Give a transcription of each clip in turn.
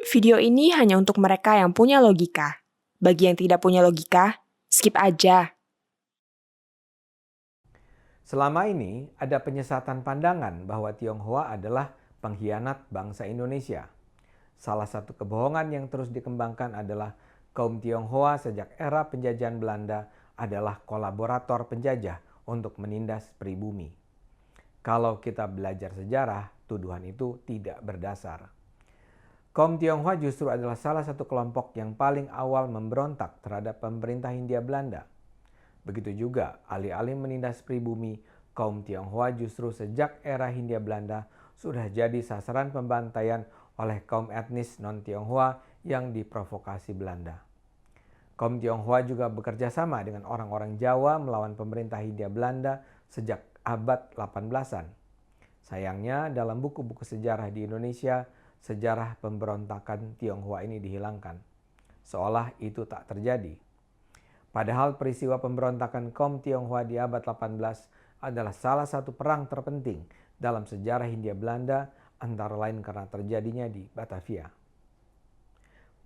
Video ini hanya untuk mereka yang punya logika. Bagi yang tidak punya logika, skip aja. Selama ini ada penyesatan pandangan bahwa Tionghoa adalah pengkhianat bangsa Indonesia. Salah satu kebohongan yang terus dikembangkan adalah kaum Tionghoa sejak era penjajahan Belanda adalah kolaborator penjajah untuk menindas pribumi. Kalau kita belajar sejarah, tuduhan itu tidak berdasar. Kaum Tionghoa justru adalah salah satu kelompok yang paling awal memberontak terhadap pemerintah Hindia Belanda. Begitu juga alih-alih menindas pribumi, kaum Tionghoa justru sejak era Hindia Belanda sudah jadi sasaran pembantaian oleh kaum etnis non-Tionghoa yang diprovokasi Belanda. Kaum Tionghoa juga bekerja sama dengan orang-orang Jawa melawan pemerintah Hindia Belanda sejak abad 18-an. Sayangnya dalam buku-buku sejarah di Indonesia, sejarah pemberontakan Tionghoa ini dihilangkan. Seolah itu tak terjadi. Padahal peristiwa pemberontakan kaum Tionghoa di abad 18 adalah salah satu perang terpenting dalam sejarah Hindia Belanda, antara lain karena terjadinya di Batavia.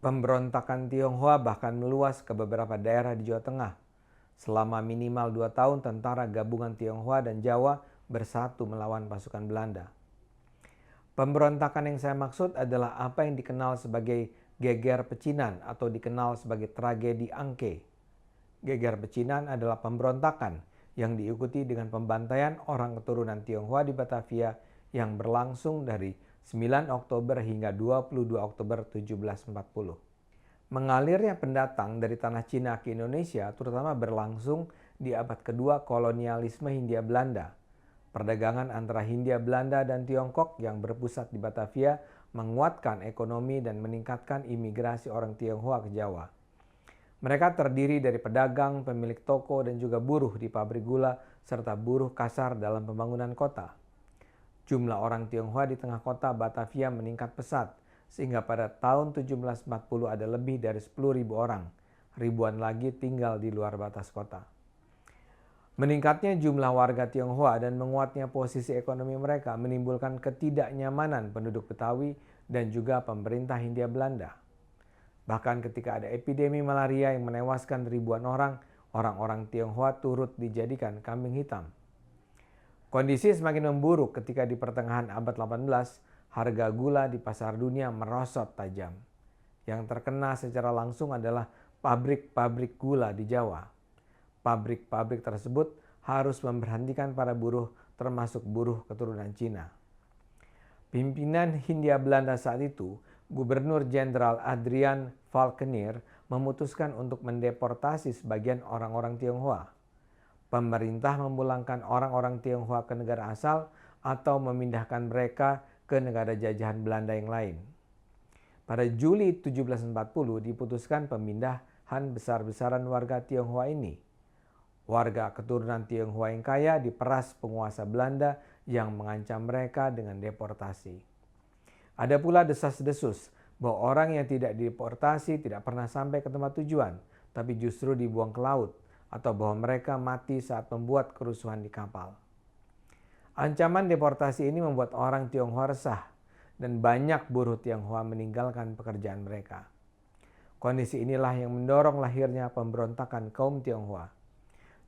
Pemberontakan Tionghoa bahkan meluas ke beberapa daerah di Jawa Tengah. Selama minimal 2 tahun tentara gabungan Tionghoa dan Jawa bersatu melawan pasukan Belanda. Pemberontakan yang saya maksud adalah apa yang dikenal sebagai Geger Pecinan atau dikenal sebagai tragedi Angke. Geger Pecinan adalah pemberontakan yang diikuti dengan pembantaian orang keturunan Tionghoa di Batavia yang berlangsung dari 9 Oktober hingga 22 Oktober 1740. Mengalirnya pendatang dari tanah Cina ke Indonesia terutama berlangsung di abad kedua kolonialisme Hindia Belanda. Perdagangan antara Hindia Belanda dan Tiongkok yang berpusat di Batavia menguatkan ekonomi dan meningkatkan imigrasi orang Tionghoa ke Jawa. Mereka terdiri dari pedagang, pemilik toko, dan juga buruh di pabrik gula, serta buruh kasar dalam pembangunan kota. Jumlah orang Tionghoa di tengah kota Batavia meningkat pesat, sehingga pada tahun 1740 ada lebih dari 10.000 orang. Ribuan lagi tinggal di luar batas kota. Meningkatnya jumlah warga Tionghoa dan menguatnya posisi ekonomi mereka menimbulkan ketidaknyamanan penduduk Betawi dan juga pemerintah Hindia Belanda. Bahkan ketika ada epidemi malaria yang menewaskan ribuan orang, orang-orang Tionghoa turut dijadikan kambing hitam. Kondisi semakin memburuk ketika di pertengahan abad 18, harga gula di pasar dunia merosot tajam. Yang terkena secara langsung adalah pabrik-pabrik gula di Jawa. Pabrik-pabrik tersebut harus memberhentikan para buruh termasuk buruh keturunan Cina. Pimpinan Hindia Belanda saat itu, Gubernur Jenderal Adrian Falkenir, memutuskan untuk mendeportasi sebagian orang-orang Tionghoa. Pemerintah memulangkan orang-orang Tionghoa ke negara asal atau memindahkan mereka ke negara jajahan Belanda yang lain. Pada Juli 1740 diputuskan pemindahan besar-besaran warga Tionghoa ini. Warga keturunan Tionghoa yang kaya diperas penguasa Belanda yang mengancam mereka dengan deportasi. Ada pula desas-desus bahwa orang yang tidak deportasi tidak pernah sampai ke tempat tujuan, tapi justru dibuang ke laut, atau bahwa mereka mati saat membuat kerusuhan di kapal. Ancaman deportasi ini membuat orang Tionghoa resah, dan banyak buruh Tionghoa meninggalkan pekerjaan mereka. Kondisi inilah yang mendorong lahirnya pemberontakan kaum Tionghoa.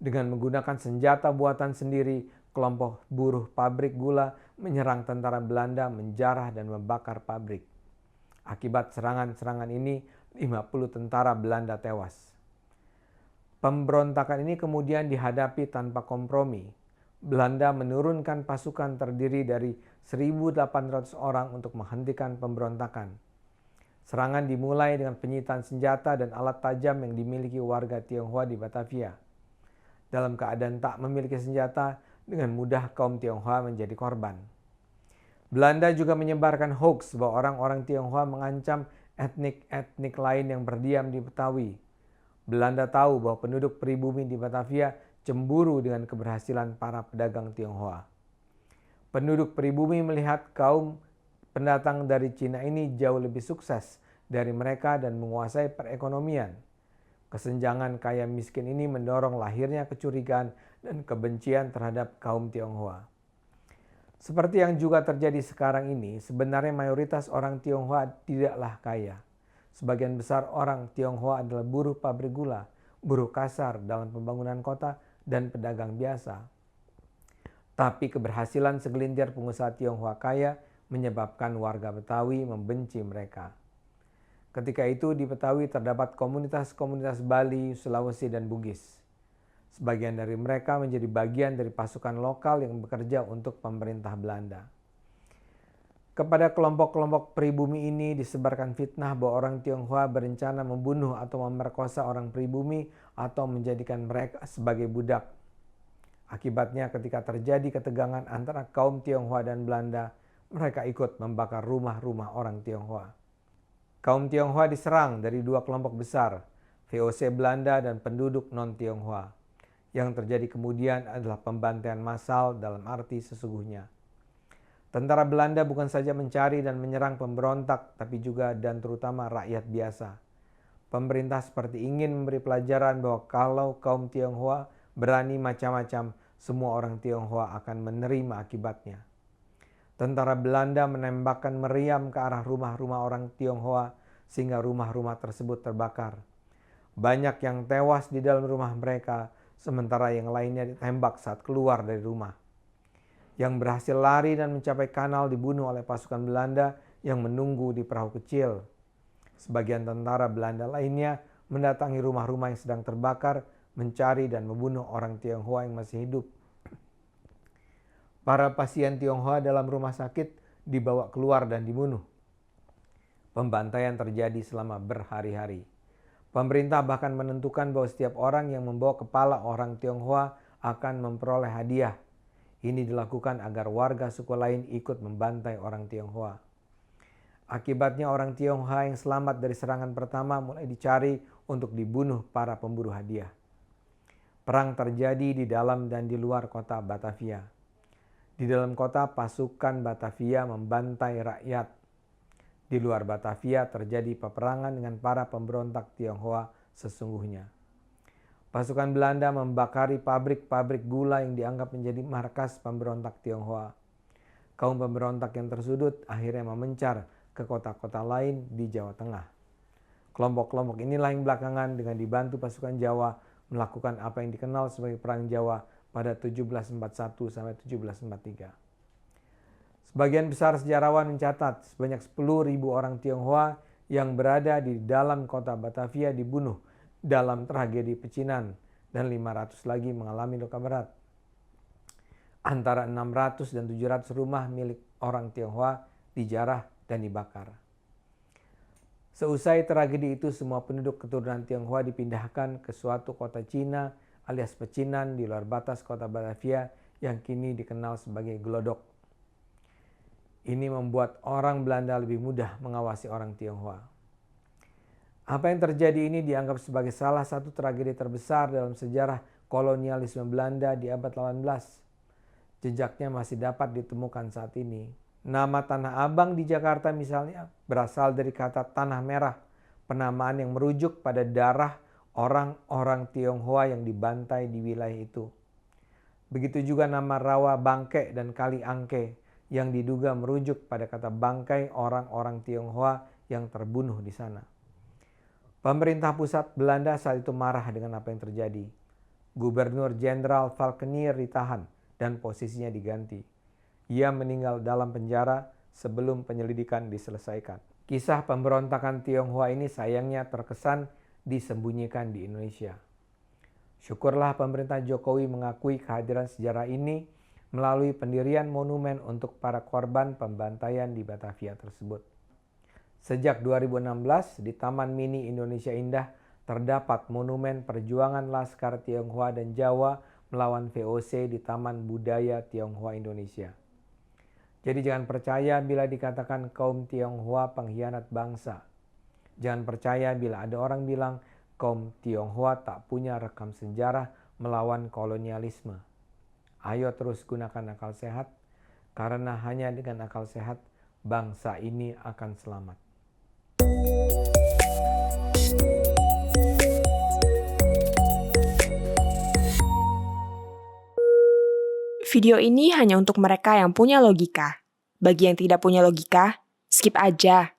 Dengan menggunakan senjata buatan sendiri, kelompok buruh pabrik gula menyerang tentara Belanda, menjarah dan membakar pabrik. Akibat serangan-serangan ini, 50 tentara Belanda tewas. Pemberontakan ini kemudian dihadapi tanpa kompromi. Belanda menurunkan pasukan terdiri dari 1.800 orang untuk menghentikan pemberontakan. Serangan dimulai dengan penyitaan senjata dan alat tajam yang dimiliki warga Tionghoa di Batavia. Dalam keadaan tak memiliki senjata, dengan mudah kaum Tionghoa menjadi korban. Belanda juga menyebarkan hoaks bahwa orang-orang Tionghoa mengancam etnik-etnik lain yang berdiam di Betawi. Belanda tahu bahwa penduduk pribumi di Batavia cemburu dengan keberhasilan para pedagang Tionghoa. Penduduk pribumi melihat kaum pendatang dari Cina ini jauh lebih sukses dari mereka dan menguasai perekonomian. Kesenjangan kaya miskin ini mendorong lahirnya kecurigaan dan kebencian terhadap kaum Tionghoa. Seperti yang juga terjadi sekarang ini, sebenarnya mayoritas orang Tionghoa tidaklah kaya. Sebagian besar orang Tionghoa adalah buruh pabrik gula, buruh kasar dalam pembangunan kota, dan pedagang biasa. Tapi keberhasilan segelintir pengusaha Tionghoa kaya menyebabkan warga Betawi membenci mereka. Ketika itu di Betawi terdapat komunitas-komunitas Bali, Sulawesi, dan Bugis. Sebagian dari mereka menjadi bagian dari pasukan lokal yang bekerja untuk pemerintah Belanda. Kepada kelompok-kelompok pribumi ini disebarkan fitnah bahwa orang Tionghoa berencana membunuh atau memerkosa orang pribumi atau menjadikan mereka sebagai budak. Akibatnya ketika terjadi ketegangan antara kaum Tionghoa dan Belanda, mereka ikut membakar rumah-rumah orang Tionghoa. Kaum Tionghoa diserang dari dua kelompok besar, VOC Belanda dan penduduk non-Tionghoa. Yang terjadi kemudian adalah pembantaian massal dalam arti sesungguhnya. Tentara Belanda bukan saja mencari dan menyerang pemberontak, tapi juga dan terutama rakyat biasa. Pemerintah seperti ingin memberi pelajaran bahwa kalau kaum Tionghoa berani macam-macam, semua orang Tionghoa akan menerima akibatnya. Tentara Belanda menembakkan meriam ke arah rumah-rumah orang Tionghoa sehingga rumah-rumah tersebut terbakar. Banyak yang tewas di dalam rumah mereka, sementara yang lainnya ditembak saat keluar dari rumah. Yang berhasil lari dan mencapai kanal dibunuh oleh pasukan Belanda yang menunggu di perahu kecil. Sebagian tentara Belanda lainnya mendatangi rumah-rumah yang sedang terbakar, mencari dan membunuh orang Tionghoa yang masih hidup. Para pasien Tionghoa dalam rumah sakit dibawa keluar dan dibunuh. Pembantaian terjadi selama berhari-hari. Pemerintah bahkan menentukan bahwa setiap orang yang membawa kepala orang Tionghoa akan memperoleh hadiah. Ini dilakukan agar warga suku lain ikut membantai orang Tionghoa. Akibatnya orang Tionghoa yang selamat dari serangan pertama mulai dicari untuk dibunuh para pemburu hadiah. Perang terjadi di dalam dan di luar kota Batavia. Di dalam kota, pasukan Batavia membantai rakyat. Di luar Batavia terjadi peperangan dengan para pemberontak Tionghoa sesungguhnya. Pasukan Belanda membakari pabrik-pabrik gula yang dianggap menjadi markas pemberontak Tionghoa. Kaum pemberontak yang tersudut akhirnya memencar ke kota-kota lain di Jawa Tengah. Kelompok-kelompok inilah yang belakangan dengan dibantu pasukan Jawa melakukan apa yang dikenal sebagai Perang Jawa pada 1741 sampai 1743. Sebagian besar sejarawan mencatat sebanyak 10.000 orang Tionghoa yang berada di dalam kota Batavia dibunuh dalam tragedi pecinan dan 500 lagi mengalami luka berat. Antara 600 dan 700 rumah milik orang Tionghoa dijarah dan dibakar. Seusai tragedi itu, semua penduduk keturunan Tionghoa dipindahkan ke suatu kota Cina alias pecinan di luar batas kota Batavia yang kini dikenal sebagai Glodok. Ini membuat orang Belanda lebih mudah mengawasi orang Tionghoa. Apa yang terjadi ini dianggap sebagai salah satu tragedi terbesar dalam sejarah kolonialisme Belanda di abad 18. Jejaknya masih dapat ditemukan saat ini. Nama Tanah Abang di Jakarta misalnya berasal dari kata tanah merah, penamaan yang merujuk pada darah orang-orang Tionghoa yang dibantai di wilayah itu. Begitu juga nama Rawa Bangke dan Kali Angke yang diduga merujuk pada kata bangkai orang-orang Tionghoa yang terbunuh di sana. Pemerintah pusat Belanda saat itu marah dengan apa yang terjadi. Gubernur Jenderal Valkenier ditahan dan posisinya diganti. Ia meninggal dalam penjara sebelum penyelidikan diselesaikan. Kisah pemberontakan Tionghoa ini sayangnya terkesan disembunyikan di Indonesia. Syukurlah pemerintah Jokowi mengakui kehadiran sejarah ini melalui pendirian monumen untuk para korban pembantaian di Batavia tersebut. Sejak 2016 di Taman Mini Indonesia Indah terdapat monumen perjuangan Laskar Tionghoa dan Jawa melawan VOC di Taman Budaya Tionghoa Indonesia. Jadi jangan percaya bila dikatakan kaum Tionghoa pengkhianat bangsa. Jangan percaya bila ada orang bilang kaum Tionghoa tak punya rekam sejarah melawan kolonialisme. Ayo terus gunakan akal sehat, karena hanya dengan akal sehat bangsa ini akan selamat. Video ini hanya untuk mereka yang punya logika. Bagi yang tidak punya logika, skip aja.